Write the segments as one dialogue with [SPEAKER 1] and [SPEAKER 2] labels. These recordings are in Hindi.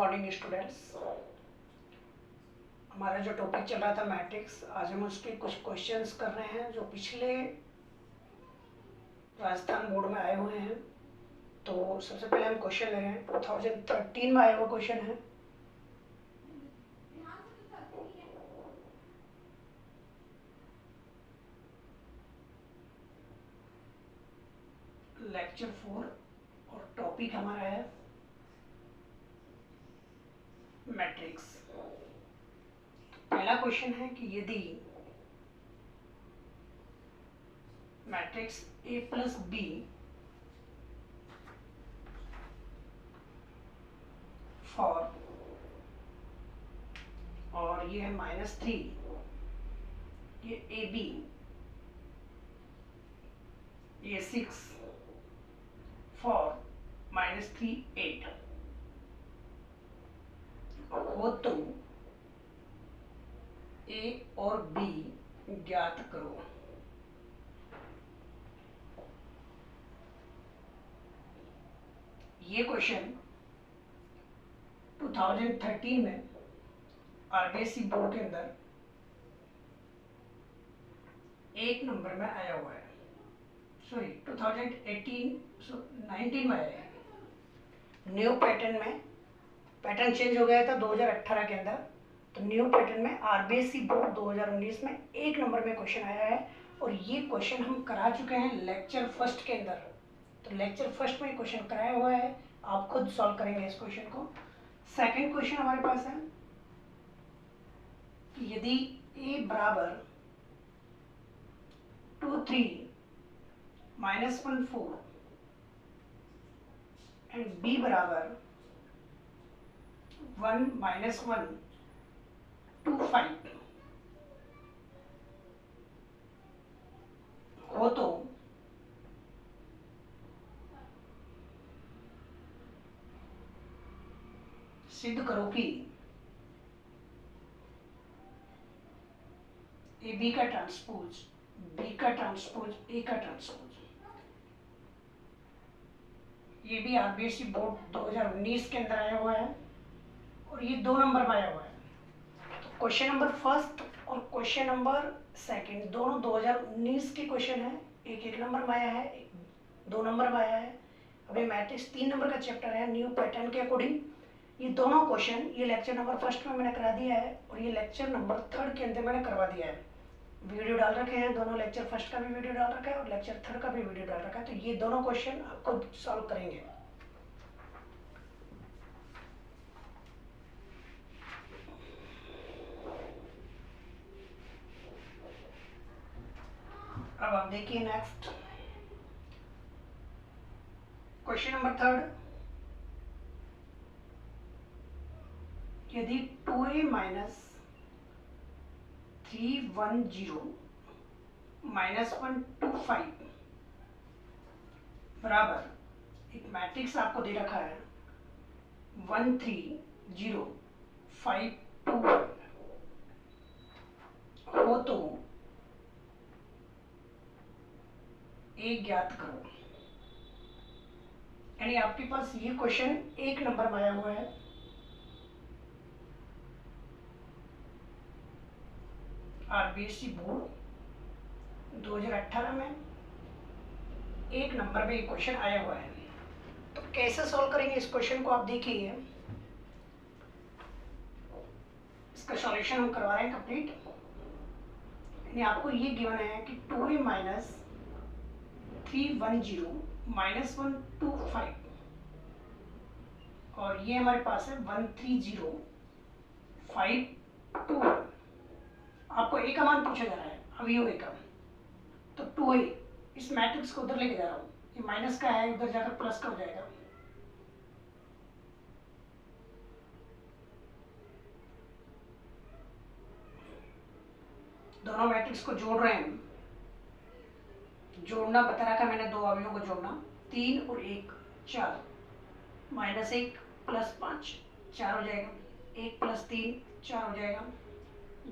[SPEAKER 1] Morning students. हमारा जो टॉपिक चल रहा था मैट्रिक्स, आज हम उसके कुछ क्वेश्चंस कर रहे हैं जो पिछले राजस्थान बोर्ड में आए हुए हैं। तो सबसे पहले हम क्वेश्चन ले रहे हैं, 2013 में आया हुआ क्वेश्चन है। लेक्चर 4 और टॉपिक हमारा है मैट्रिक्स। पहला क्वेश्चन है कि यदि matrix A plus B for, और ये है -3, ये AB, ये 6 फॉर -3 8 हो तो A और B ज्ञात करो। ये क्वेश्चन 2013 में आरबीएससी बोर्ड के अंदर 1 नंबर में आया हुआ है। सॉरी 19 में आया है। न्यू पैटर्न में, पैटर्न चेंज हो गया था 2018 के अंदर, तो न्यू पैटर्न में आरबीएससी बोर्ड 2019 में 1 नंबर में क्वेश्चन आया है। और ये क्वेश्चन हम करा चुके हैं लेक्चर फर्स्ट के अंदर। तो लेक्चर फर्स्ट में क्वेश्चन कराया हुआ है, आप खुद सॉल्व करेंगे इस क्वेश्चन को। सेकंड क्वेश्चन हमारे पास है कि यदि A बराबर 2 3 -1 4 एंड B बराबर 1 -1 2 5 हो तो सिद्ध करो कि ए बी का ट्रांसपोज, बी का ट्रांसपोज, ए का ट्रांसपोज। ये भी आरबीएससी बोर्ड 2019 के अंदर आया हुआ है और ये 2 नंबर में आया हुआ है। तो क्वेश्चन नंबर फर्स्ट और क्वेश्चन नंबर सेकंड दोनों 2019 के क्वेश्चन है। एक 1 नंबर में आया है, एक 2 नंबर में आया है। अभी मैट्रिक्स 3 नंबर का चैप्टर है न्यू पैटर्न के अकॉर्डिंग। ये दोनों क्वेश्चन, ये लेक्चर नंबर फर्स्ट में मैंने करा दिया है और ये लेक्चर नंबर 3 के अंदर मैंने करवा दिया है। वीडियो डाल रखे हैं दोनों, लेक्चर फर्स्ट का भी वीडियो डाल रखा है और लेक्चर 3 का भी वीडियो डाल रखा है। तो ये दोनों क्वेश्चन आप खुद सॉल्व करेंगे। अब आप देखिए नेक्स्ट क्वेश्चन नंबर 3। यदि 2A -3 1 0 -1 2 5 बराबर, एक मैट्रिक्स आपको दे रखा है 1 3 0 5 2 1 हो तो A ज्ञात करो। यानी आपके पास ये क्वेश्चन 1 नंबर में आया हुआ है। आरबीएससी बोर्ड 2018 में 1 नंबर में ये क्वेश्चन आया हुआ है। तो कैसे सॉल्व करेंगे इस क्वेश्चन को, आप देखिए। इसका सॉल्यूशन हम करवा रहे हैं कंप्लीट। यानी आपको ये गिवन है कि 2A -3 1 0 -1 2 5 और ये हमारे पास है 1 3 0 5 2 1। आपको A का मान पूछा जा रहा है, अवयव A का। तो 2A, इस मैट्रिक्स को उधर लेके जा रहा हूँ, ये माइनस का है, उधर जाकर प्लस का हो जाएगा। दोनों मैट्रिक्स को जोड़ रहे हैं। जोड़ना बता रखा मैंने, 2 अवयवों को जोड़ना, 3 और 1 4, -1 + 5 4 हो जाएगा, 1 + 3 4 हो जाएगा,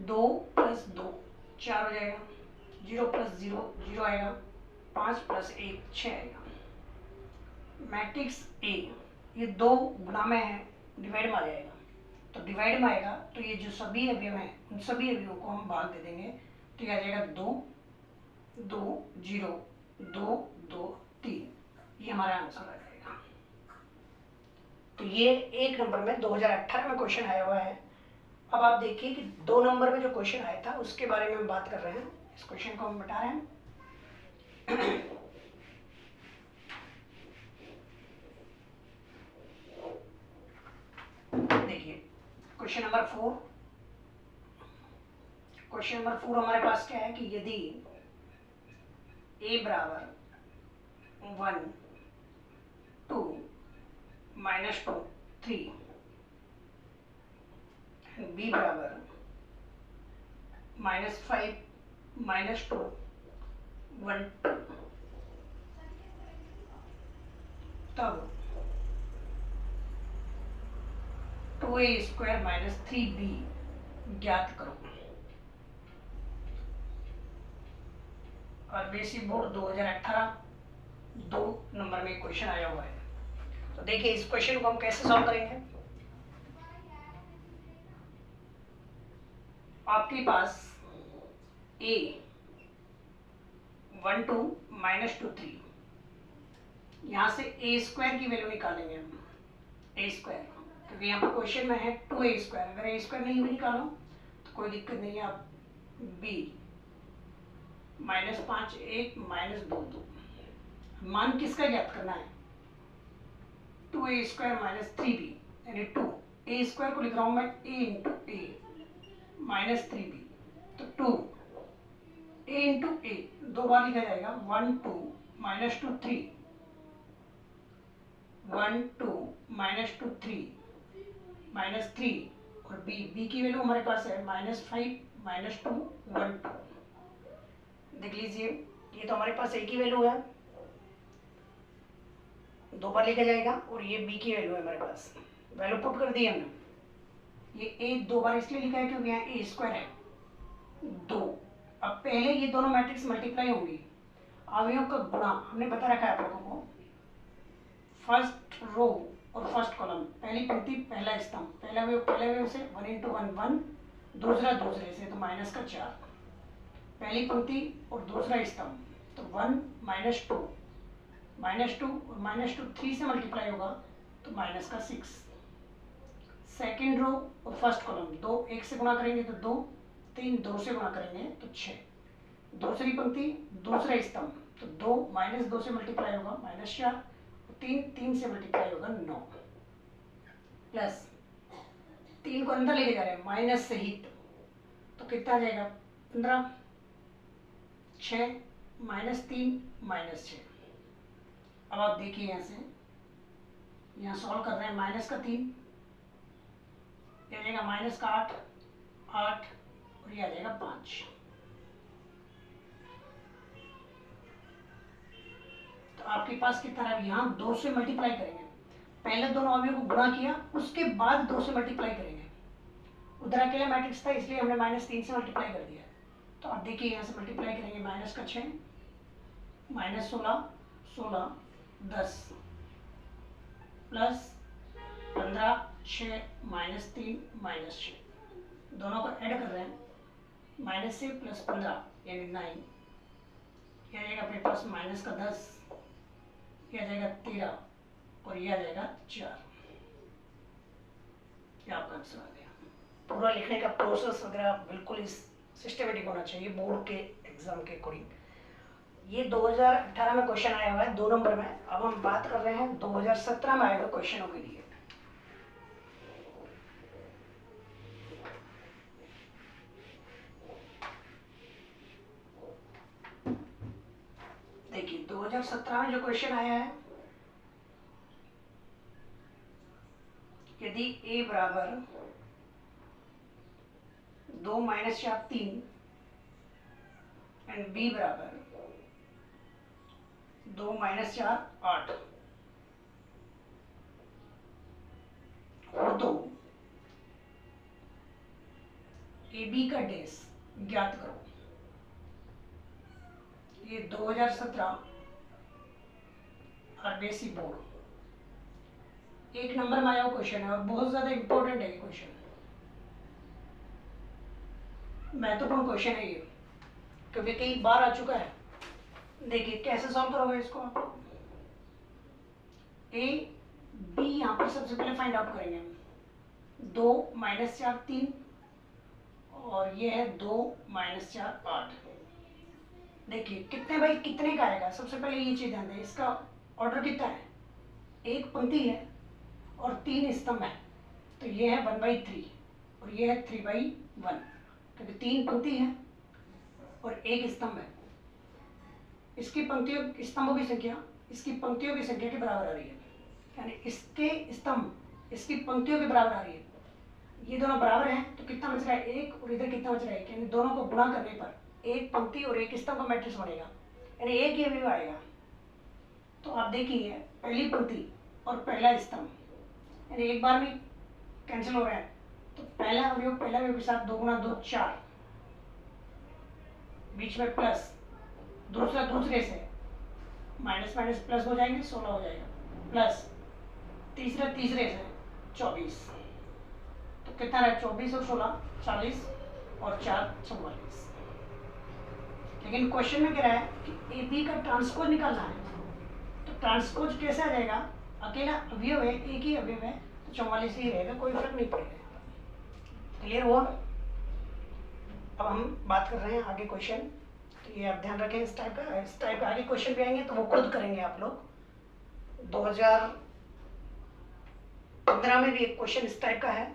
[SPEAKER 1] 2 + 2 4 हो जाएगा, 0 + 0 0 आएगा, 5 + 1 6 आएगा। मैट्रिक्स ए ये 2 गुणा में है, डिवाइड में आ जाएगा। तो डिवाइड में आएगा तो ये जो सभी अवयव हैं उन सभी अवयवों को हम भाग दे देंगे, तो ये आ जाएगा 2 2 0 2 2 3, ये हमारा आंसर आ जाएगा। तो ये 1 नंबर में 2018 में क्वेश्चन आया हुआ है। अब आप देखिए कि 2 नंबर में जो क्वेश्चन आया था उसके बारे में हम बात कर रहे हैं। इस क्वेश्चन को हम बता रहे हैं। देखिए क्वेश्चन नंबर 4। क्वेश्चन नंबर 4 हमारे पास क्या है कि यदि a बराबर 1 2 -2 3 b बराबर -5 -2 1 2, तब 2a² - 3b ज्ञात करो। और बेसिक बोर्ड 2018 2 नंबर में क्वेश्चन आया हुआ है। तो देखिए इस क्वेश्चन को हम कैसे सॉल्व करेंगे। आपके पास a 1 2 -2 3, यहाँ से a² की वैल्यू निकालेंगे हम, a², क्योंकि यहाँ पर क्वेश्चन में है 2a²। अगर a² नहीं भी निकालो तो कोई दिक्कत नहीं है। आप b -5 1 -2 2, मान किसका ज्ञात करना है, 2a² - 3b, यानी 2 a² को लिख रहा हूं मैं a इंटू a -3b, तो 2 a इंटू a 2 बार लिखा जाएगा, 1 2 -2 3 1 2 -2 3 -3, और b की वैल्यू हमारे पास है -5 -2 1 2। देख लीजिए ये तो हमारे पास a की वैल्यू है, 2 बार लिखा जाएगा, और ये b की वैल्यू है हमारे पास, वैल्यू पुट कर दी हमने। ये a 2 बार इसलिए लिखा है क्योंकि यहाँ a² है 2। अब पहले ये दोनों मैट्रिक्स मल्टीप्लाई होंगी, अवयवों का गुणा हमने बता रखा है आप लोगों को, फर्स्ट रो और फर्स्ट कॉलम, पहली पंक्ति पहला स्तंभ, पहला अवयव से 1 × 1 1, दूसरा दूसरे से तो -4, पहली पंक्ति और दूसरा स्तंभ तो 1 -2 और -2 3 से मल्टीप्लाई होगा तो -6, सेकेंड रो और फर्स्ट कॉलम 2 1 से गुणा करेंगे तो 2, 3 2 से गुणा करेंगे तो 6, दूसरी पंक्ति दूसरा स्तंभ तो 2 -2 से मल्टीप्लाई होगा -4, 3 से मल्टीप्लाई होगा 9, प्लस 3 को अंदर लेके जा रहे हैं माइनस सहित, तो कितना आ जाएगा 15, 6 -3 -6। अब आप देखिए यहाँ से, यहाँ सॉल्व कर रहे हैं, -3 ये आ जाएगा -8 8, और ये आ जाएगा 5। तो आपके पास कितना है, यहाँ 2 से मल्टीप्लाई करेंगे, पहले दोनों अवयव को गुणा किया उसके बाद 2 से मल्टीप्लाई करेंगे। उधर अकेला मैट्रिक्स था इसलिए हमने -3 से मल्टीप्लाई कर दिया। तो आप देखिए यहाँ से मल्टीप्लाई करेंगे, -6 -16 16 10 प्लस 15 6 -3 -6, दोनों को ऐड कर रहे हैं, माइनस से प्लस 15 यानी 9, ये आ जाएगा अपने पास -10, ये आ जाएगा 13, और ये आ जाएगा 4। ये आपका आंसर आ गया। पूरा लिखने का प्रोसेस वगैरह बिल्कुल इस सिस्टमेटिक होना चाहिए बोर्ड के एग्जाम के अकॉर्डिंग। ये 2018 में क्वेश्चन आया हुआ है 2 नंबर में। अब हम बात कर रहे हैं 2017 में आए हुए क्वेश्चनों के लिए। देखिए 2017 में जो क्वेश्चन आया है, यदि a बराबर 2 - 4 3 एंड b बराबर 2 - 4 8 हो तो AB का डेस ज्ञात करो। ये 2017 आरबीएसई बोर्ड एक नंबर में आया हुआ क्वेश्चन है और बहुत ज़्यादा इंपॉर्टेंट है ये क्वेश्चन, महत्वपूर्ण क्वेश्चन है ये, क्योंकि कई बार आ चुका है। देखिए कैसे सॉल्व करोगे इसको आप लोग। ए बी यहाँ पर सबसे पहले फाइंड आउट करेंगे हम। 2 - 4 3 और ये है 2 - 4 8। देखिए कितने बाई कितने का आएगा, सबसे पहले ये चीज ध्यान दें, इसका ऑर्डर कितना है, एक पंक्ति है और 3 स्तंभ है, तो ये है 1/3 और ये है 3/1, क्योंकि 3 पंक्ति है और एक स्तंभ है। इसकी पंक्तियों स्तंभों की संख्या इसकी पंक्तियों की संख्या के बराबर आ रही है, यानी इसके स्तंभ इसकी पंक्तियों के बराबर आ रही है। ये दोनों बराबर हैं तो कितना बच रहा है, एक, और इधर कितना बच रहा है, यानी दोनों को गुणा करने पर एक पंक्ति और एक स्तंभ का मैट्रिक्स बनेगा, यानी एक ही अवयव आएगा। तो आप देखिए पहली पंक्ति और पहला स्तंभ यानी एक बार में कैंसिल हो रहा है, तो पहला अवयव के साथ 2 × 2 4, बीच में प्लस, दूसरा दूसरे से माइनस माइनस प्लस हो जाएंगे, 16 हो जाएगा, प्लस तीसरे से 24, तो कितना है 24 और 16 40 और 4 44। लेकिन क्वेश्चन में कह रहा है कि ए बी का ट्रांसपोज निकालना है, तो ट्रांसपोज कैसे आ जाएगा, अकेला अवयव है, एक ही अवयव है, तो 44 ही रहेगा, कोई फर्क नहीं पड़ेगा। क्लियर हुआ। अब हम बात कर रहे हैं आगे क्वेश्चन, तो ये आप ध्यान रखें इस टाइप का आगे क्वेश्चन भी आएंगे तो वो खुद करेंगे आप लोग। 2015 में भी एक क्वेश्चन इस टाइप का है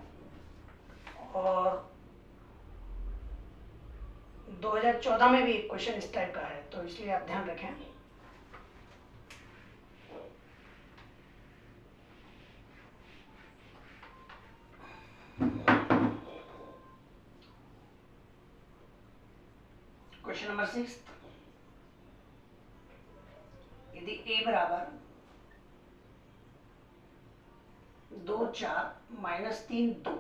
[SPEAKER 1] और 2014 में भी एक क्वेश्चन इस टाइप का है, तो इसलिए आप ध्यान रखें। क्वेश्चन नंबर 6, यदि a बराबर 2 4 - 3 2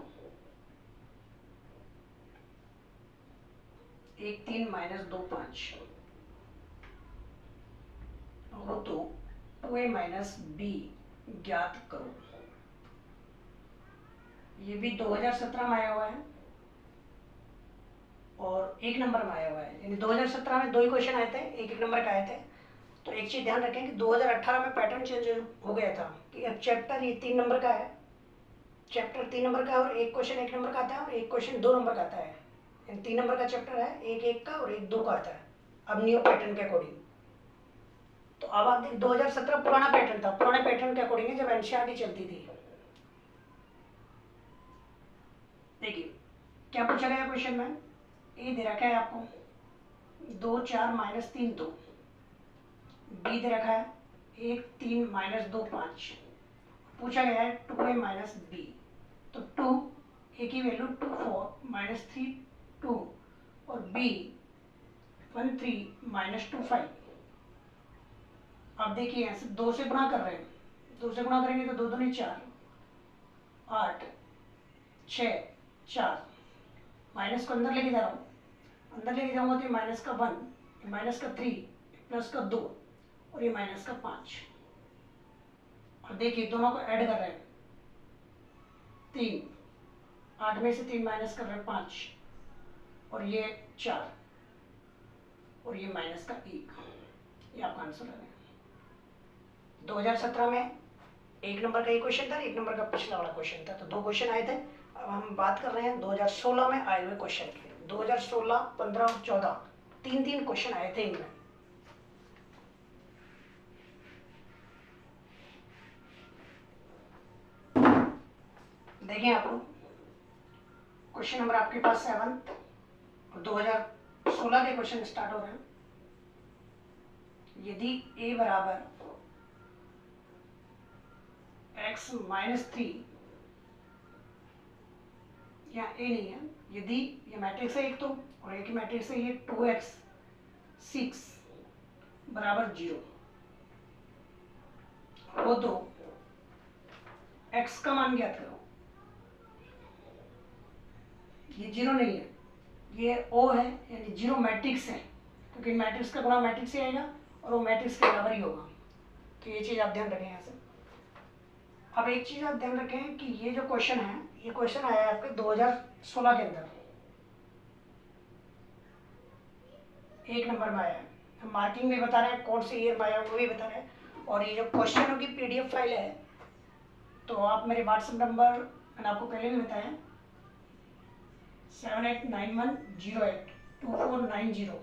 [SPEAKER 1] 1 3 - 2 5 हो तो 2a - b ज्ञात करो। ये भी 2017 में आया हुआ है और एक नंबर में आया हुआ है, यानी 2017 में 2 ही क्वेश्चन आए थे, एक नंबर का आए थे। तो एक चीज ध्यान रखें कि 2018 में पैटर्न चेंज हो गया था कि अब चैप्टर ये 3 नंबर का है, चैप्टर 3 नंबर का और एक क्वेश्चन 1 नंबर का आता है और एक क्वेश्चन 2 नंबर का आता है, यानी 3 नंबर का चैप्टर है, एक 1 का और एक 2 का आता है अब न्यू पैटर्न के अकॉर्डिंग। तो अब आप देख 2017 पुराना पैटर्न था, पुराने पैटर्न के अकॉर्डिंग जब एनसीईआरटी चलती थी। देखिए क्या पूछा गया क्वेश्चन में, ए दे रखा है आपको 2 4 - 3 2, बी दे रखा है 1 3 - 2 5, पूछा गया है 2a - b, तो 2 a की वैल्यू 2 4 - 3 2 और b 1 3 - 2 5। अब देखिए ऐसे 2 से गुणा कर रहे हैं, 2 से गुणा करेंगे तो 2 दूनी 4 8 6 4, माइनस को अंदर लेके जा रहा हूँ, अंदर लेके जाऊंगा तो ये माइनस का 1, माइनस का 3, प्लस का 2 और ये माइनस का 5। और देखिए दोनों को ऐड कर रहे हैं, 3 8 में से 3 माइनस कर रहे हैं 5 और ये 4 और ये माइनस का 1, ये आपका आंसर है। 2017 में एक नंबर का ये क्वेश्चन था, एक नंबर का पिछला वाला क्वेश्चन था, तो 2 क्वेश्चन आए थे। अब हम बात कर रहे हैं 2016 में आए हुए क्वेश्चन की। 2016 15 और 14 3 क्वेश्चन आए थे इनमें। देखें आप लोग, क्वेश्चन नंबर आपके पास 7 और 2016 के क्वेश्चन स्टार्ट हो रहे हैं। यदि a बराबर x - 3, यहाँ a नहीं है, यदि ये मैट्रिक्स है एक तो और एक मैट्रिक्स है ये 2x 6 बराबर 0 हो तो x का मान ज्ञात करो। ये 0 नहीं है, ये O है, यानी 0 मैट्रिक्स है, क्योंकि मैट्रिक्स का गुणा मैट्रिक्स से आएगा और वो मैट्रिक्स के बराबर ही होगा। तो ये चीज़ आप ध्यान रखें यहाँ से। अब एक चीज़ आप ध्यान रखें कि ये जो क्वेश्चन है, ये क्वेश्चन आया है आपके 2016 के अंदर, 1 नंबर में आया है। मार्किंग भी बता रहे हैं, कौन से ईयर में आया वो भी बता रहे हैं। और ये जो क्वेश्चनों की PDF फाइल है, तो आप मेरे व्हाट्सएप नंबर, मैंने आपको पहले भी बताया, 7891082490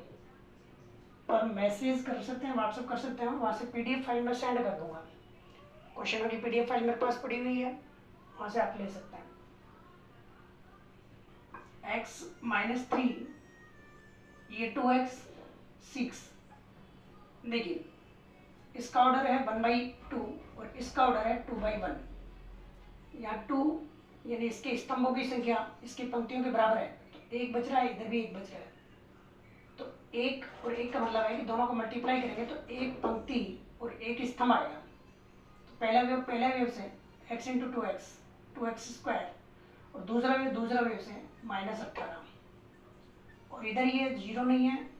[SPEAKER 1] पर मैसेज कर सकते हैं, व्हाट्सएप कर सकते हैं, वहाँ से PDF फाइल में सेंड कर दूंगा। क्वेश्चनों की PDF फाइल मेरे पास पड़ी हुई है, वहाँ से आप ले सकते हैं। x-3 ये 2x 6, देखिए इसका ऑर्डर है 1/2 और इसका ऑर्डर है 2/1। यहाँ 2 यानी इसके स्तंभों की संख्या इसकी पंक्तियों के बराबर है, तो 1 बच रहा है, इधर भी 1 बच रहा है। तो 1 और 1 का मतलब है कि दोनों को मल्टीप्लाई करेंगे तो एक पंक्ति और एक स्तंभ आएगा। तो पहला वेव से x × 2x 2x², और दूसरा वेव से -18। और इधर ये 0 नहीं है,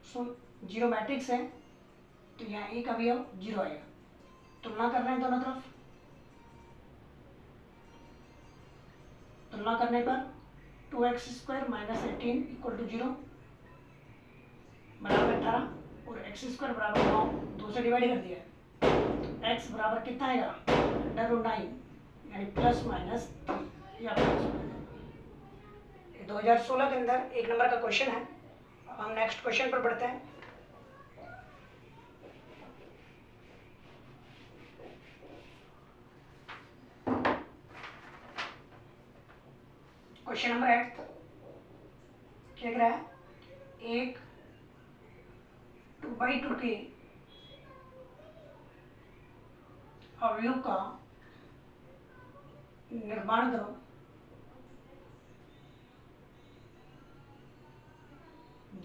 [SPEAKER 1] सो 0 मैट्रिक्स है, तो यहाँ एक अवयव 0 आएगा। तुलना कर रहे हैं दोनों तरफ, तुलना करने पर 2x² - 18 = 0 बराबर 18, और x² बराबर 9, 2 से डिवाइड कर दिया है, तो x बराबर कितना आएगा, √9 यानी ±3 या 2016 के अंदर 1 नंबर का क्वेश्चन है। अब हम नेक्स्ट क्वेश्चन पर बढ़ते हैं। क्वेश्चन नंबर 8 क्या कह रहा है, एक 2/2 के अवयव का निर्माण करो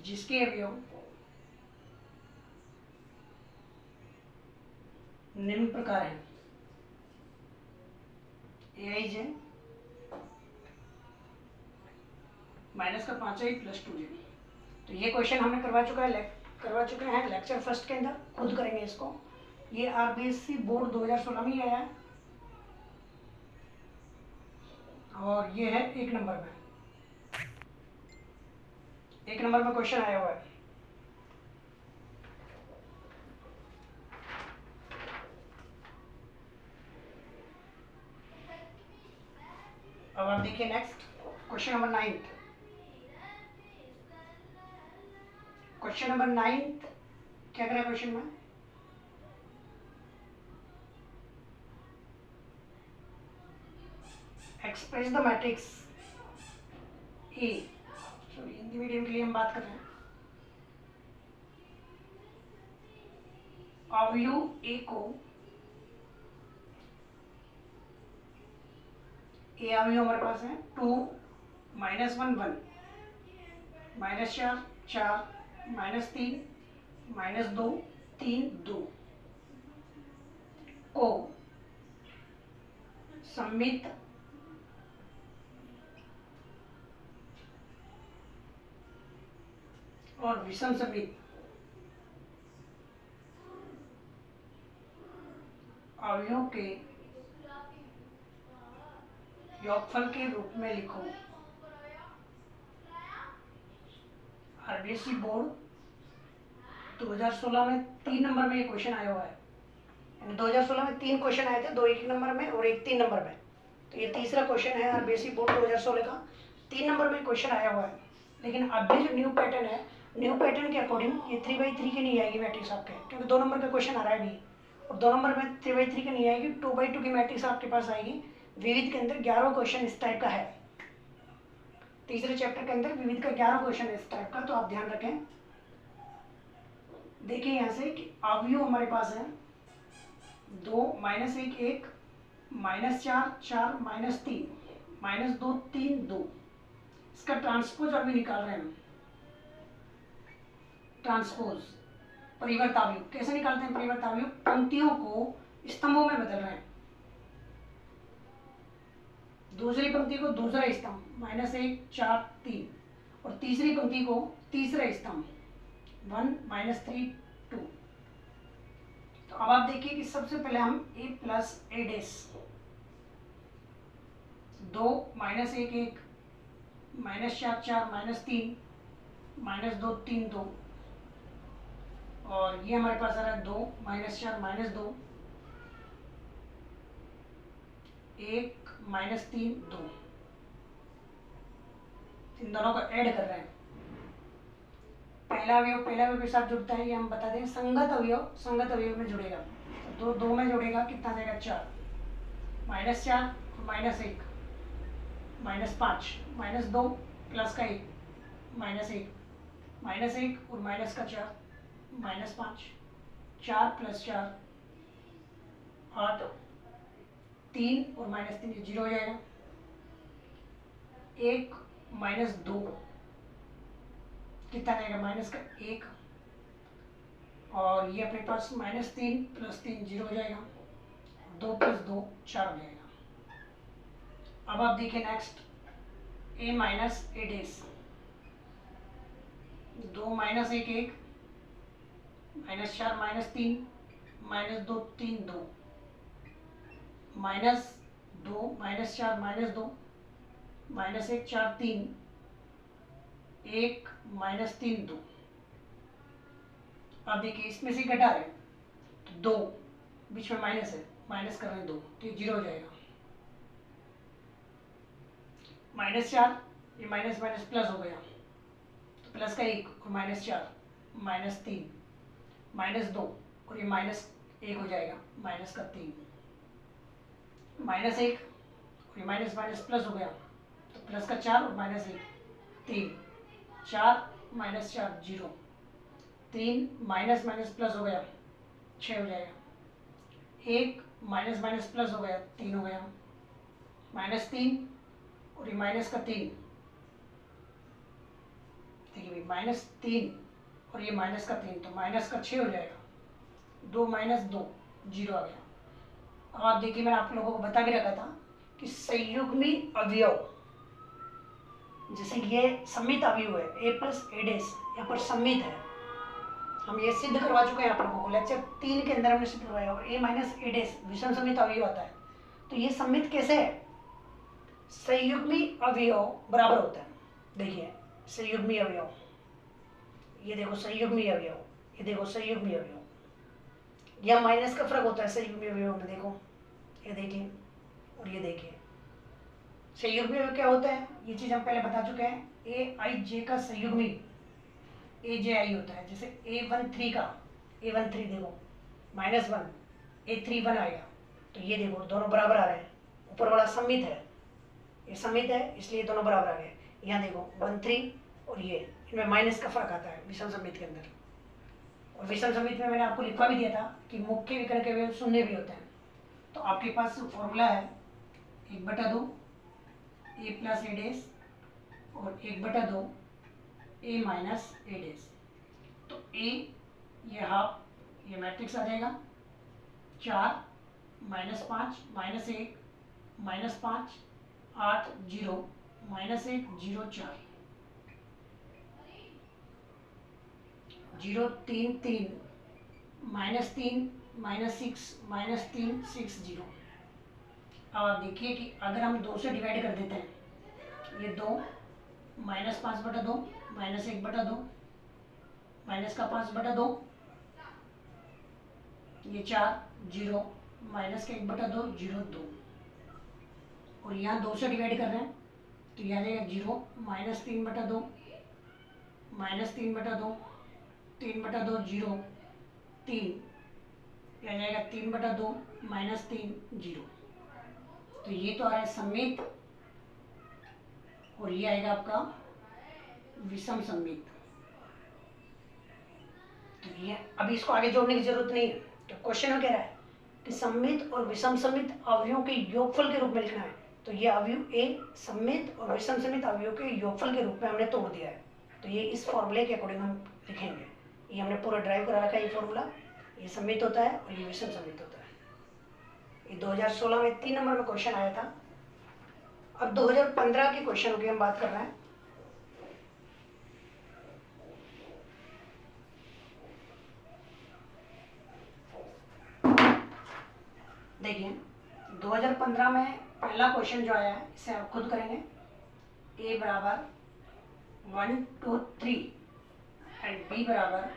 [SPEAKER 1] जिसके अवयव निम्न प्रकार हैं, Aij माइनस का 5i + 2j। तो ये क्वेश्चन हमने करवा चुके हैं लेक्चर फर्स्ट के अंदर, खुद करेंगे इसको। ये RBSc बोर्ड 2016 में ही आया है, और ये है 1 नंबर में, 1 नंबर में क्वेश्चन आया हुआ है। अब आप देखिए next question number 9। Question number 9 क्या करें क्वेश्चन में, express the matrix A, sorry Hindi medium के लिए हम बात कर रहे हैं, अवयव ए को, ए अवयव हमारे पास है 2 - 1 1 -4 4 -3 -2 3 2 को सममित और विषम सममित अवयवों के योगफल के रूप में लिखो। RBSc बोर्ड 2016 में 3 नंबर में ये क्वेश्चन आया हुआ है, यानी 2016 में 3 क्वेश्चन आए थे, 2 1 नंबर में और 1 3 नंबर में। तो ये तीसरा क्वेश्चन है RBSc बोर्ड 2016 का, 3 नंबर में क्वेश्चन आया हुआ है। लेकिन अभी जो न्यू पैटर्न है, न्यू पैटर्न के अकॉर्डिंग ये 3/3 की नहीं आएगी मैट्रिक्स आपके, क्योंकि 2 नंबर का क्वेश्चन आ रहा है अभी, और 2 नंबर में 3/3 की नहीं आएगी, 2/2 की मैट्रिक्स आपके पास आएगी। विविध के अंदर 11 क्वेश्चन इस टाइप का है, तीसरे चैप्टर के अंदर विविध का 11 क्वेश्चन है इस टाइप का, तो आप ध्यान रखें। देखिए यहाँ से कि अवयव हमारे पास है 2 - 1 1 -4 4 -3 -2 3 2, इसका ट्रांसपोज अभी निकाल रहे हैं हम। ट्रांसपोज परिवर्त अवयव कैसे निकालते हैं, परिवर्त अवयव पंक्तियों को स्तंभों में बदल रहे हैं, दूसरी पंक्ति को दूसरा स्तंभ -1 4 3, और तीसरी पंक्ति को तीसरा स्तंभ 1 -3 2। तो अब आप देखिए कि सबसे पहले हम a + a' 2 minus 1 1, minus 4 4, minus 3, minus 2 3 2, और ये हमारे पास आ रहा है 2 माइनस 4 माइनस 2, 1 माइनस 3 2। इन दोनों को ऐड कर रहे हैं। पहला अवयव के साथ जुड़ता है, ये हम बता दें। संगत अवयव में जुड़ेगा, तो 2 में जुड़ेगा, कितना देगा 4, minus 4 minus 1, minus 5, minus 2 plus का 1, माइनस 1, माइनस 1 और माइनस का 4, माइनस 5, 4 प्लस 4 8, 3 और माइनस 3 जीरो हो जाएगा। 1 माइनस 2 कितना रहेगा, माइनस का 1, और ये अपने पास माइनस 3 प्लस 3 जीरो हो जाएगा, 2 प्लस 2 4 हो जाएगा। अब आप देखिए नेक्स्ट, a माइनस ए डेस, 2 minus 1 1, minus 4 minus 3, minus 2 3 2, minus 2 minus 4 minus 2, minus 1 4 3, 1 minus 3 2। अब देखिए इसमें से घटा रहे हैं, तो 2 बीच में माइनस है, माइनस कर रहे हैं 2, तो ये जीरो हो जाएगा। माइनस 4, ये माइनस माइनस प्लस हो गया, तो प्लस का 1 और माइनस 4, माइनस 3, माइनस 2 और ये माइनस 1 हो जाएगा, माइनस का 3, माइनस 1 और ये माइनस माइनस प्लस हो गया, तो प्लस का 4 और minus 1 3, 4 minus 4 zero, 3 minus minus plus हो गया 6 हो जाएगा, 1 माइनस माइनस प्लस हो गया 3 हो गया, माइनस 3 और ये माइनस का 3, देखिए भाई माइनस 3 और ये माइनस का 3, तो माइनस का 6 हो जाएगा, 2 माइनस 2 जीरो आ गया। अब आप देखिए मैंने आप लोगों को बता भी रखा था कि संयुग्मी अवयव, जैसे ये सम्मित अवयव है, a प्लस ए डेस यहाँ पर सम्मित है, हम ये सिद्ध करवा चुके हैं आप लोगों को, लेक्चर 3 के अंदर हमने सिद्ध करवाया। और a माइनस ए डेस विषम सम्मित अवयव आता है, तो ये सम्मित कैसे है, संयुग्मी अवयव बराबर होता है। देखिए संयुग्मी अवयव, ये देखो संयुग्मी अवयव, ये देखो संयुग्मी अवयव, यह माइनस का फर्क होता है संयुग्मी अवयव में, देखो ये देखिए और ये देखिए। संयुग्मी अवयव क्या होता है, ये चीज हम पहले बता चुके हैं। ए आई जे का संयुग्मी ए जे आई होता है, जैसे A13 का A13 देखो -1, A31 आएगा, तो ये देखो दोनों बराबर आ रहे हैं, ऊपर वाला सम्मित है, ये सम्मित है इसलिए दोनों बराबर आ गए। यहाँ देखो 13 और ये, इनमें माइनस का फर्क आता है विषम सम्मित के अंदर। और विषम सम्मित में मैंने आपको लिखवा भी दिया था कि मुख्य विकर्ण के अवयव शून्य भी होते हैं। तो आपके पास फॉर्मूला है 1/2 a प्लस ए डेस और 1/2 a माइनस ए डेस। तो a ये हाफ, ये मैट्रिक्स आ जाएगा 4 -5 -1 -5 8 0 -1 0 4 0 3 3 -3 -6 -3 6 0। अब आप देखिए कि अगर हम 2 से डिवाइड कर देते हैं, ये 2 -5/2 -1/2 माइनस का 5/2, ये 4 0 माइनस का 1/2 0 2, और यहाँ 2 से डिवाइड कर रहे हैं तो यहाँ जाएगा 0 -3/2 -3/2 3/2 0 3, यह जाएगा 3/2 -3 0। तो ये तो आ रहा है सम्मित, और ये आएगा आपका विषम सम्मित। तो ये अभी इसको आगे जोड़ने की जरूरत नहीं है। तो क्वेश्चन में कह रहा है कि सम्मित और विषम सम्मित अवयवों के योगफल के रूप में लिखना है। तो ये अवयव ए सम्मित और विषम सम्मित अवयवों के योगफल के रूप में हमने तोड़ दिया है। तो ये इस फॉर्मूले के अकॉर्डिंग हम लिखेंगे। ये हमने पूरा ड्राइव करा रखा है, ये फॉर्मूला, ये सम्मित होता है और ये विषम सम्मित होता है। ये 2016 में 3 नंबर में क्वेश्चन आया था। अब 2015 के क्वेश्चन की हम बात कर रहे हैं। देखिए 2015 में पहला क्वेश्चन जो आया है इसे आप खुद करेंगे। ए बराबर 1 2 3 एंड बी बराबर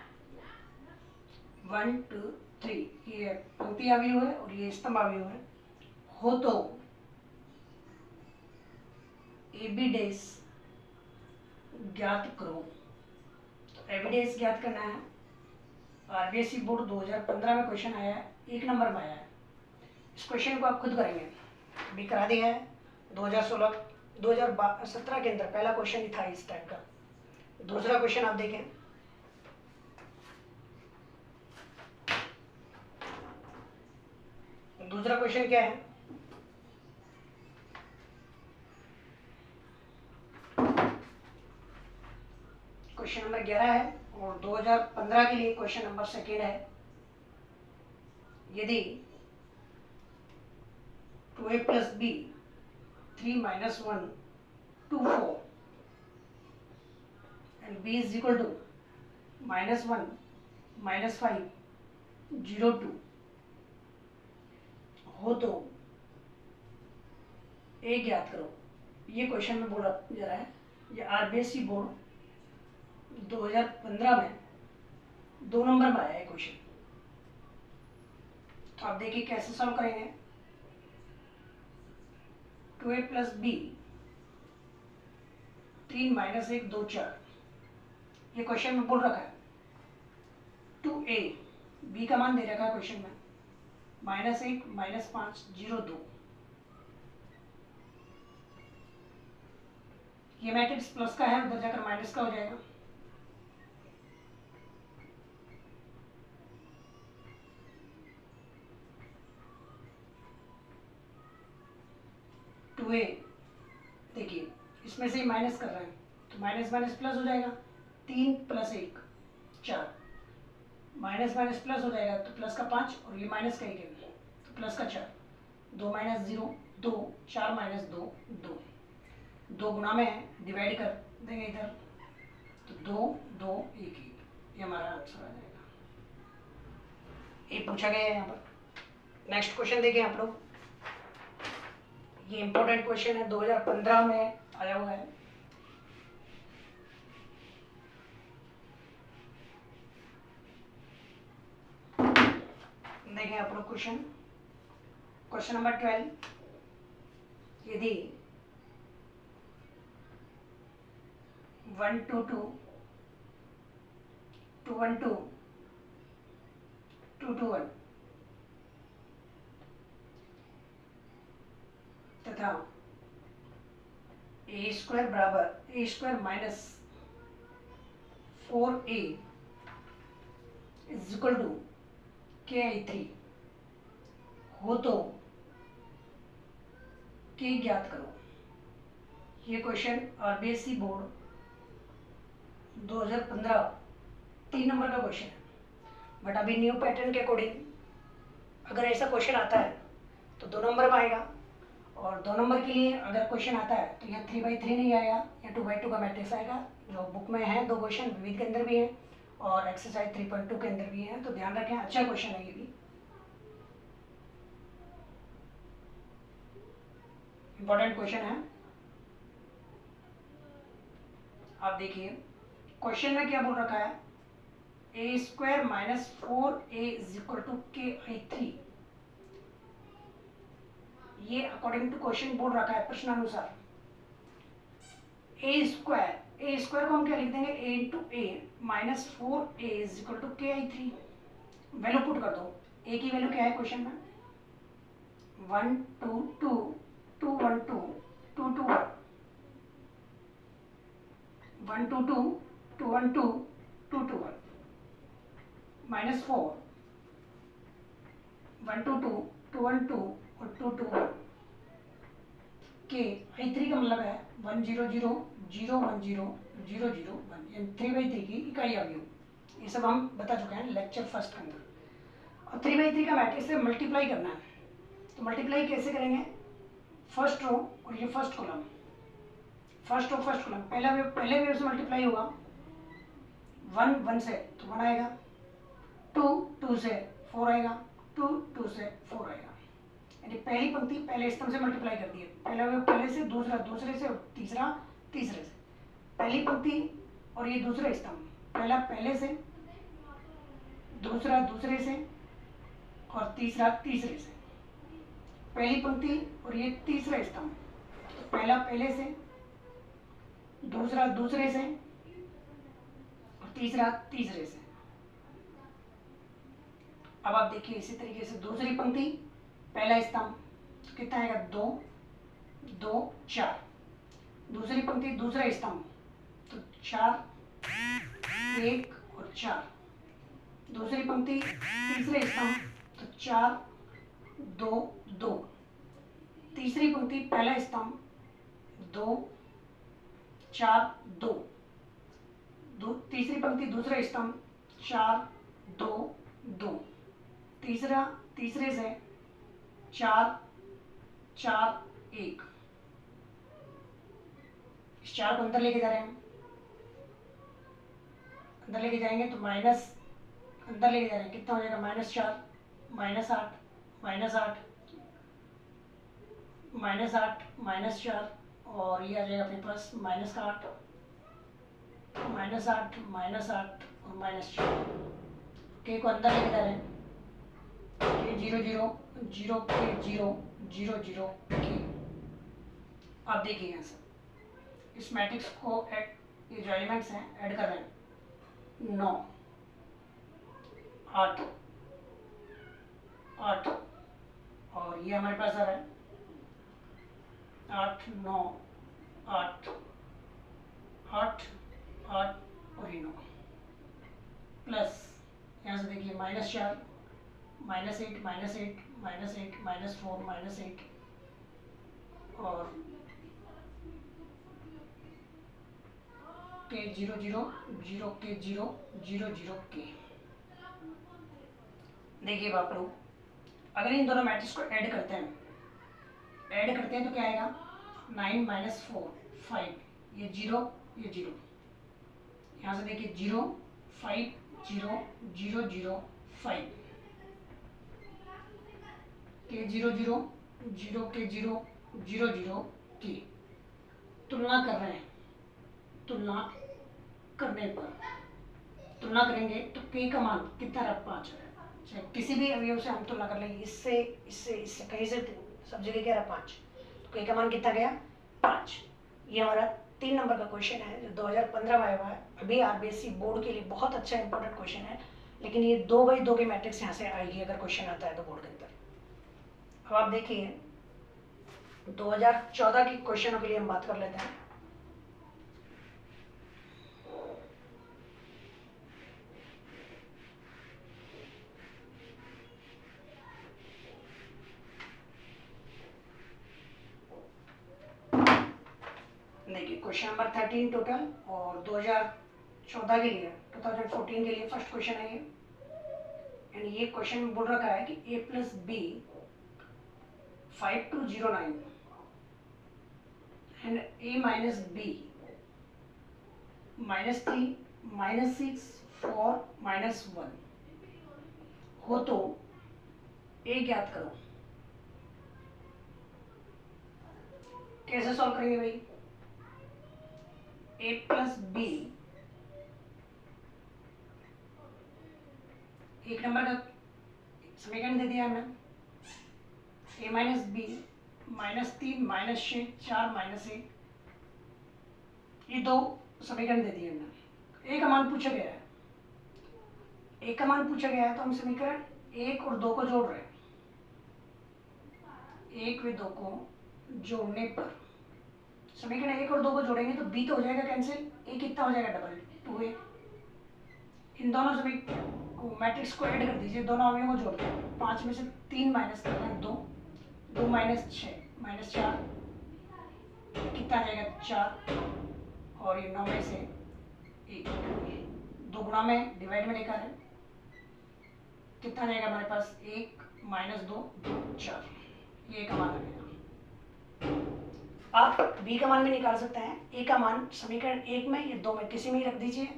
[SPEAKER 1] 1 2 3, ये पंक्ति अवयव है और ये स्तंभ अवयव है। हो तो ए बी डेस ज्ञात करो। तो ए बी डेस ज्ञात करना है। आरबीएसई बोर्ड 2015 में क्वेश्चन आया है, 1 नंबर में आया है। इस क्वेश्चन को आप खुद करेंगे, अभी करा दिया है। 2017 के अंदर पहला क्वेश्चन ही था इस टाइप का। दूसरा क्वेश्चन आप देखें, दूसरा क्वेश्चन क्या है? क्वेश्चन नंबर 11 है और 2015 के लिए क्वेश्चन नंबर 2 है। यदि 2a plus b 3 minus 1 2 4 and b is equal to -1 -5 0 2 हो तो ए ज्ञात करो। ये क्वेश्चन में बोला जा रहा है, ये आरबीएसई बोर्ड 2015 में 2 नंबर में आया है क्वेश्चन। तो आप देखिए कैसे सॉल्व करेंगे। 2a plus b 3 minus 1 2 4, ये क्वेश्चन में बोल रखा है। 2a b का मान दे रखा है क्वेश्चन में, -1 -5 0 2। ये मैट्रिक्स प्लस का है, उधर जाकर माइनस का हो जाएगा। टू ए देखिए इसमें से ही माइनस कर रहे हैं तो माइनस माइनस प्लस हो जाएगा। 3 + 1 4, माइनस माइनस प्लस हो जाएगा तो प्लस का 5 और ये माइनस का 1 है तो प्लस का 4। 2 - 0 2, 4 - 2 2, 2 गुना में है, डिवाइड कर देंगे इधर तो 2 2 1 1, ये हमारा आंसर आ जाएगा। ये पूछा गया है यहाँ पर। नेक्स्ट क्वेश्चन देखें आप लोग, ये इंपॉर्टेंट क्वेश्चन है, 2015 में आया हुआ है। देखें आप लोग क्वेश्चन नंबर 12, यदि 1 2 2 2 1 2 2 2 1 तथा a² बराबर a² minus 4a is equal to KI3 हो तो k ज्ञात करो। ये क्वेश्चन आरबीएसई बोर्ड 2015 3 नंबर का क्वेश्चन है। बट अभी न्यू पैटर्न के अकॉर्डिंग अगर ऐसा क्वेश्चन आता है तो 2 नंबर में आएगा, और 2 नंबर के लिए अगर क्वेश्चन आता है तो यह 3/3 नहीं आएगा, या 2/2 का मैट्रिक्स आएगा। जो बुक में है 2 क्वेश्चन विविध के अंदर भी है और एक्सरसाइज 3.2 के अंदर भी है, तो ध्यान रखें, अच्छा क्वेश्चन है ये भी, इंपॉर्टेंट क्वेश्चन है। आप देखिए क्वेश्चन में क्या बोल रखा है, a² minus 4a is equal to KI3। ये अकॉर्डिंग टू क्वेश्चन बोल रखा है प्रश्नानुसार। a² को हम क्या लिख देंगे, a into a minus 4a is equal to KI3। Value put कर दो। a की वैल्यू क्या है क्वेश्चन में, 1 2 2 2 1 2 2 2 1 1 2 2 2 1 2 2 2 1 माइनस 4 1 2 2 2 1 2 और 2 2 1 KI3 का मतलब है 1 0 0 0 1 0 0 0 1, यानी 3/3 की इकाई अवयव। ये सब हम बता चुके हैं लेक्चर फर्स्ट के अंदर। और 3/3 का मैट्रिक्स से मल्टीप्लाई करना है, तो मल्टीप्लाई कैसे करेंगे, फर्स्ट रो और ये first column, first row first column, पहले वेव से मल्टीप्लाई होगा। 1 1 से तो 1 आएगा, 2 2 से 4 आएगा, 2 2 से 4 आएगा। यानी पहली पंक्ति पहले स्तंभ से मल्टीप्लाई कर दी है, पहला अवयव पहले से, दूसरा दूसरे से और तीसरा तीसरे से। पहली पंक्ति और ये दूसरा स्तंभ, पहला पहले से, दूसरा दूसरे से और तीसरा तीसरे से। पहली पंक्ति और ये तीसरा स्तंभ, तो पहला पहले से, दूसरा दूसरे से और तीसरा तीसरे से। अब आप देखिए इसी तरीके से दूसरी पंक्ति पहला स्तंभ तो कितना आएगा 2 2 4, दूसरी पंक्ति दूसरा स्तंभ तो 4 1 और 4, दूसरी पंक्ति तीसरे स्तंभ तो 4 2 2, तीसरी पंक्ति पहला स्तंभ 2 4 2, तीसरी पंक्ति दूसरा स्तंभ 4 2 2, तीसरा तीसरे से 4 4 1। इस 4 को अंदर लेके जा रहे हैं, अंदर लेके जाएंगे तो माइनस, अंदर लेके जा रहे हैं कितना हो जाएगा -4 -8 -8 -8 -4 और ये आ जाएगा अपने पास -8 -8 -8 और -4। के को अंदर लेके जा रहे हैं, के 0 0 0 के 0 0 0 के। आप देखिए यहाँ से इस मैट्रिक्स को ऐड, ये जो एलिमेंट्स हैं ऐड कर रहे हैं 9 8 8 और ये हमारे पास आ रहा है 8 9 8 8 8 और ये 9 प्लस यहाँ से देखिए -4 -8 -8 -8 -4 -8 और के 0 0 0 के 0 0 0 के। देखिए आप लोग अगर इन दोनों मैट्रिक्स को ऐड करते हैं तो क्या आएगा 9 -4 5, ये 0 ये 0, यहाँ से देखिए 0 5 0 0 0 5 के 0 0 0 के 0 0 0 के। तुलना कर रहे हैं, तुलना करने पर तुलना करेंगे तो के का मान कितना रहा 5 है। चाहे किसी भी अवयव से हम तुलना कर लेंगे, इससे इससे इससे कहीं से सब जगह क्या रहा 5, तो के का मान कितना गया 5। ये हमारा 3 नंबर का क्वेश्चन है जो 2015 में आया हुआ है। अभी आरबीएससी बोर्ड के लिए बहुत अच्छा इंपॉर्टेंट क्वेश्चन है, लेकिन ये 2x2 की मैट्रिक्स यहाँ से आएगी अगर क्वेश्चन आता है तो बोर्ड के अंदर। अब आप देखिए 2014 के क्वेश्चनों के लिए हम बात कर लेते हैं। देखिए क्वेश्चन नंबर 13 टोटल और 2014 के लिए 2014 के लिए फर्स्ट क्वेश्चन है ये। एंड ये क्वेश्चन बोल रखा है कि a + b 5209 and a - b -3 -6 4 -1 हो तो a ज्ञात करो। कैसे सॉल्व करेंगे भाई? a + b एक नंबर का समीकरण दे दिया हमने, a - b -3 -6 4 -1, ये 2 समीकरण दे दिए हमने। a का मान पूछा गया है, a का मान पूछा गया है तो हम समीकरण 1 और 2 को जोड़ रहे हैं। 1 व 2 को जोड़ने पर समीकरण 1 और 2 को जोड़ेंगे तो b तो हो जाएगा कैंसिल, a कितना हो जाएगा डबल 2a। इन दोनों समीकरण मैट्रिक्स को ऐड कर दीजिए, दोनों अवयवों को जोड़ दो। 5 में से 3 माइनस कर रहे हैं 2 2 -6 -4 कितना आ जाएगा 4 और ये 9 में से 1 2 गुणा में डिवाइड में लेकर है कितना आ जाएगा हमारे पास 1 -2 2 4, ये का मान आ गया। आप b का मान भी निकाल सकते हैं। a का मान समीकरण 1 में या 2 में किसी में ही रख दीजिए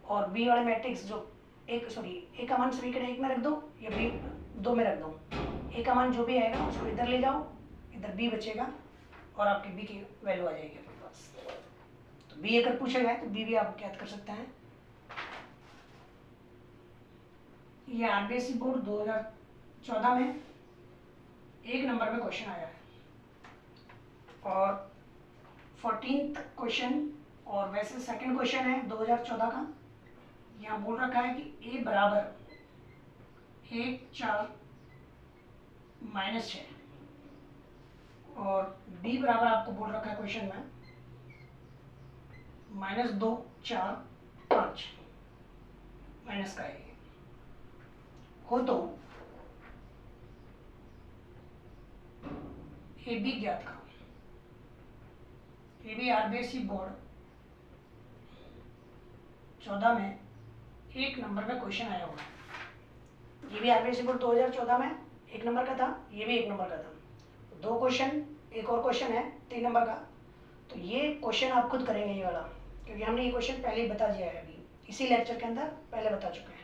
[SPEAKER 1] और b वाले मैट्रिक्स जो a का मान समीकरण 1 में रख दो या b 2 में रख दो, ए का मान जो भी आएगा उसको इधर ले जाओ, इधर बी बचेगा और आपकी बी की वैल्यू आ जाएगी अपने पास। तो बी अगर पूछा गया तो बी भी आप ज्ञात कर सकते हैं। ये आरबीएसई बोर्ड 2014 में 1 नंबर में क्वेश्चन आया है और 14th क्वेश्चन, और वैसे सेकंड क्वेश्चन है 2014 का। यहाँ बोल रखा है कि ए बराबर 1 4 -6 और बी बराबर आपको बोल रखा है क्वेश्चन में -2 4 5 माइनस का है हो तो ए बी ज्ञात करो। ए बी आरबीएसई बोर्ड 14 में 1 नंबर में क्वेश्चन आया हुआ है। ये भी आरबीएसई बोर्ड 2014 में 1 नंबर का था, ये भी 1 नंबर का था। 2 क्वेश्चन, एक और क्वेश्चन है 3 नंबर का। तो ये क्वेश्चन आप खुद करेंगे ये वाला, क्योंकि हमने ये क्वेश्चन पहले ही बता दिया है, अभी इसी लेक्चर के अंदर पहले बता चुके हैं।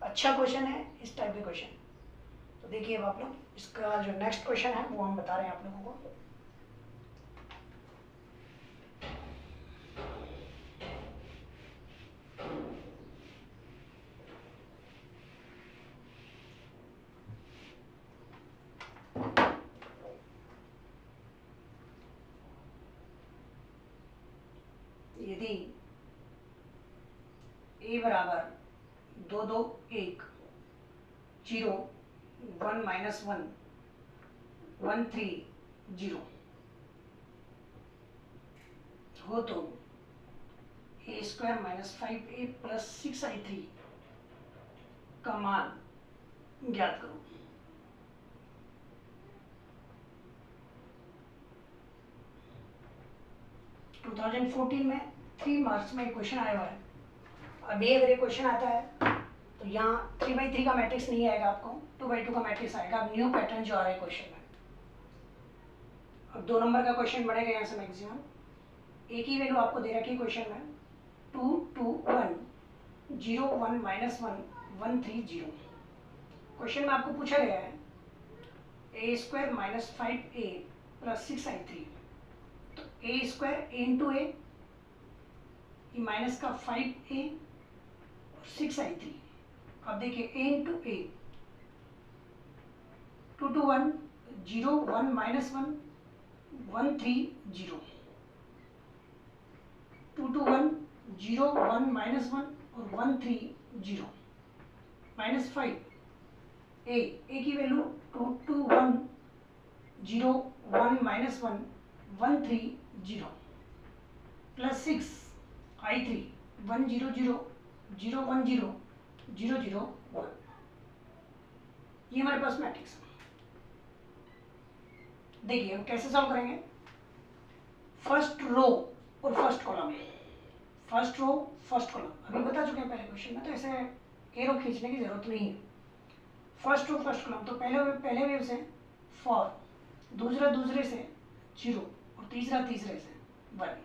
[SPEAKER 1] अच्छा क्वेश्चन है इस टाइप के क्वेश्चन। तो देखिए अब आप लोग, इसका जो नेक्स्ट क्वेश्चन है वो हम बता रहे हैं आप लोगों को। यदि a बराबर 2 2 1 0 1 -1 1 3 0 हो तो a² - 5a + 6i3 का मान ज्ञात करो। टू 2014 में 3 मार्क्स में क्वेश्चन आया हुआ है। अभी अगर ये क्वेश्चन आता है तो यहाँ 3/3 का मैट्रिक्स नहीं आएगा, आपको 2/2 का मैट्रिक्स आएगा। अब न्यू पैटर्न जो आ रहा है क्वेश्चन में, अब 2 नंबर का क्वेश्चन बढ़ेगा यहाँ से मैक्सिमम। एक ही वैल्यू आपको दे रखी है क्वेश्चन में 2 2 1 0 1 -1 1 3 0। क्वेश्चन में आपको पूछा गया है a² - 5a + 6i3। तो a² a × a, ये माइनस का 5a और 6i3। अब देखिए a × a 2 2 1 0 1 -1 1 3 0 2 2 1 0 1 -1 और 1 3 0 -5 a की वैल्यू 2 2 1 0 1 -1 1 3 0 प्लस 6 i3 1 0 0 0 1 0 0 0 1। ये हमारे पास मैट्रिक्स। देखिए हम कैसे सॉल्व करेंगे। फर्स्ट रो और first column, first row first column अभी बता चुके हैं पहले क्वेश्चन में, तो ऐसे एरो खींचने की जरूरत नहीं है। फर्स्ट रो फर्स्ट कॉलम, तो पहले वेव से फॉर, दूसरा दूसरे से 0 और तीसरा तीसरे से 1।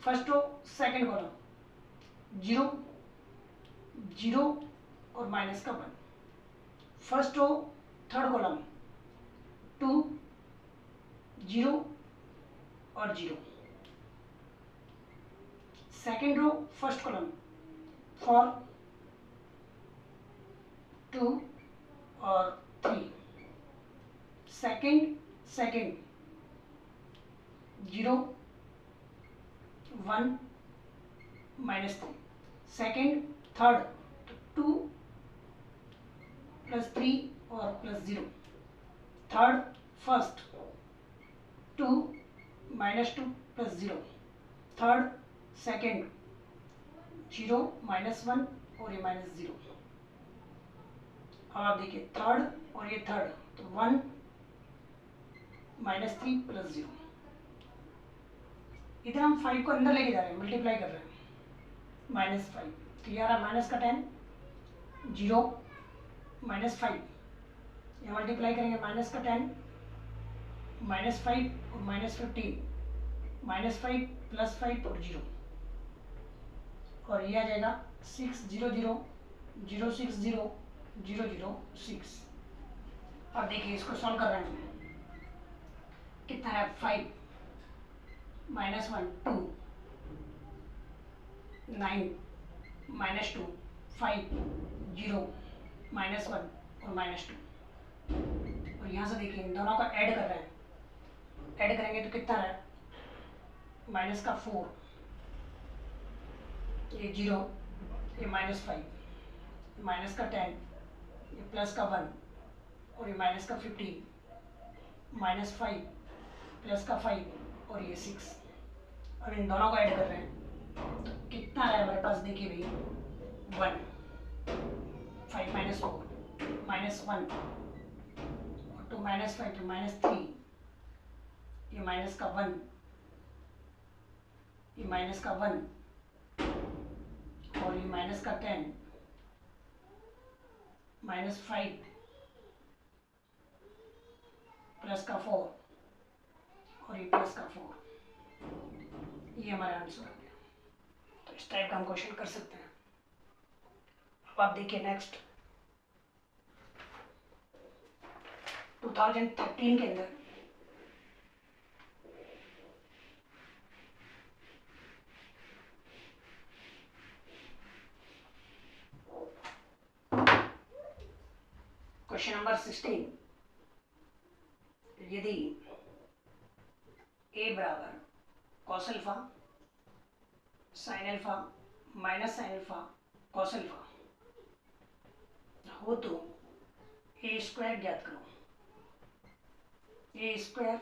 [SPEAKER 1] फर्स्ट रो सेकंड कॉलम 0 0 और माइनस का 1। फर्स्ट रो थर्ड कॉलम 2 0 और 0। Second row first column for 2 और 3। सेकंड 0 1 -3। सेकंड थर्ड 2 + 3 और +0। Third first 2 -2 +0। थर्ड सेकंड 0 -1 और ये -0। अब आप देखिए थर्ड और ये थर्ड, तो 1 -3 +0। इधर हम 5 को अंदर लेके जा रहे हैं, मल्टीप्लाई कर रहे हैं, -5। तो ये आ रहा माइनस का 10 0 -5, ये मल्टीप्लाई करेंगे माइनस का 10 -5 और -15 -5 +5 और 0, और ये आ जाएगा 6 0 0 0 6 0 0 0 6। अब देखिए इसको सॉल्व कर रहे हैं, कितना है 5 -1 2, 9 -2 5 0 -1 और -2। और यहाँ से देखिए इन दोनों का ऐड कर रहे हैं, ऐड करेंगे तो कितना है माइनस का 4, ये 0, ये -5, माइनस का 10, ये प्लस का 1 और ये माइनस का 15, -5 प्लस का 5 और ये 6। अब इन दोनों को ऐड कर रहे हैं तो कितना है हमारे पास, देखिए भाई 1, 5 -4 -1 और 2 -5 तो -3, ये माइनस का 1, ये माइनस का 1 और ये माइनस का 10, -5 प्लस का 4 और ये प्लस का 4। ये हमारा आंसर हो गया। तो इस टाइप का हम क्वेश्चन कर सकते हैं। अब आप देखिए नेक्स्ट 2013 के अंदर क्वेश्चन नंबर 16, यदि a बराबर cos alpha sin alpha minus sin alpha cos alpha हो तो a स्क्वायर ज्ञात करो। a स्क्वायर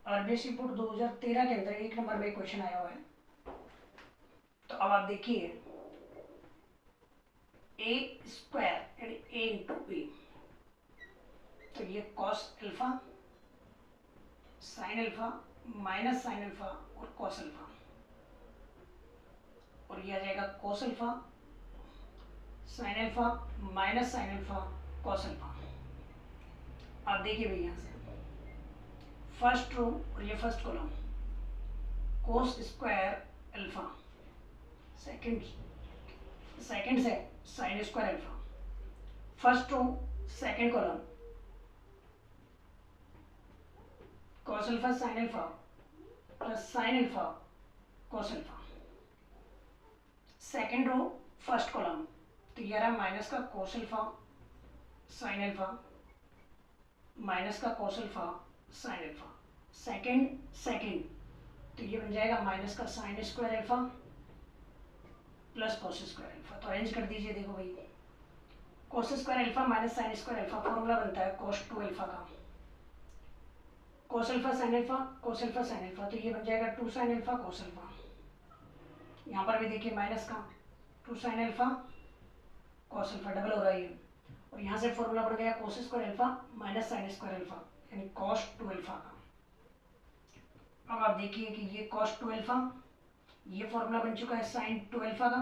[SPEAKER 1] आरबीएससी बोर्ड 2013 के अंदर 1 नंबर में क्वेश्चन आया हुआ है। तो अब आप देखिए a स्क्वायर यानी a इंटू बी, तो ये cos alpha sin alpha minus sin alpha और cos अल्फा, और ये आ जाएगा cos alpha sin alpha minus sin alpha cos alpha. आप देखिए भैया यहाँ से फर्स्ट रो और ये first column cos square alpha, second से sin square alpha, first row second column cos alpha sin alpha plus sin alpha cos alpha, second row first column तो ये रहा माइनस का cos alpha sin alpha minus का cos alpha sin alpha, second तो ये बन जाएगा माइनस का sin square alpha plus cos square alpha. तो अरेंज कर दीजिए, देखो भाई cos square alpha minus sin square alpha formula बनता है cos 2 अल्फा का, cos alpha sin alpha cos alpha sin alpha, तो ये बन जाएगा 2 sin अल्फा cos अल्फा। यहाँ पर भी देखिए माइनस का 2 sin alpha cos alpha double हो रहा है, और यहाँ से फॉर्मूला बन गया cos square alpha minus sin square alpha यानी cos 2 अल्फा का। अब आप देखिए कि ये cos 2 अल्फा, ये फॉर्मूला बन चुका है sin 2 अल्फा का,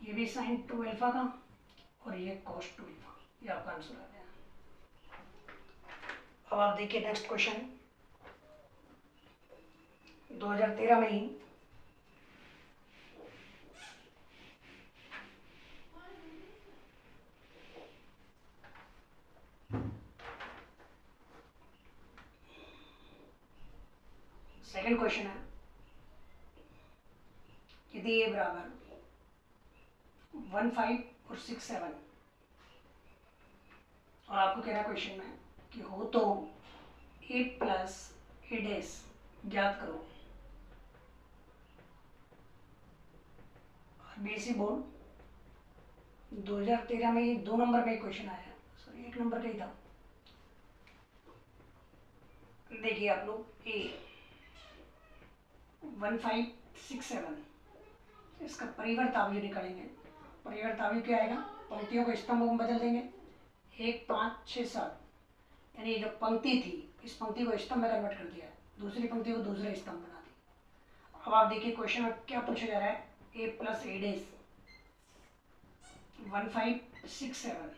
[SPEAKER 1] ये भी sin 2 अल्फा का, और ये cos 2 अल्फा, ये आपका आंसर आ गया। अब आप देखिए नेक्स्ट क्वेश्चन 2013 में ही सेकंड क्वेश्चन है, यदि a बराबर 1 5 और 6 7 और आपको कह रहा है क्वेश्चन में कि हो तो a प्लस a डैश ज्ञात करो। आरबीएससी बोर्ड 2013 में ये 2 नंबर में क्वेश्चन आया है, सॉरी 1 नंबर का ही था। देखिए आप लोग a 1 5 6 7 इसका परिवर्त अवयव निकालेंगे। परिवर्त अवयव क्या आएगा, पंक्तियों को स्तंभों में बदल देंगे, 1 5 6 7 यानी जो पंक्ति थी इस पंक्ति को स्तंभ में कन्वर्ट कर दिया, दूसरी पंक्ति को दूसरे स्तंभ बना दी। अब आप देखिए क्वेश्चन में क्या पूछा जा रहा है, a प्लस a डैश 1 5 6 7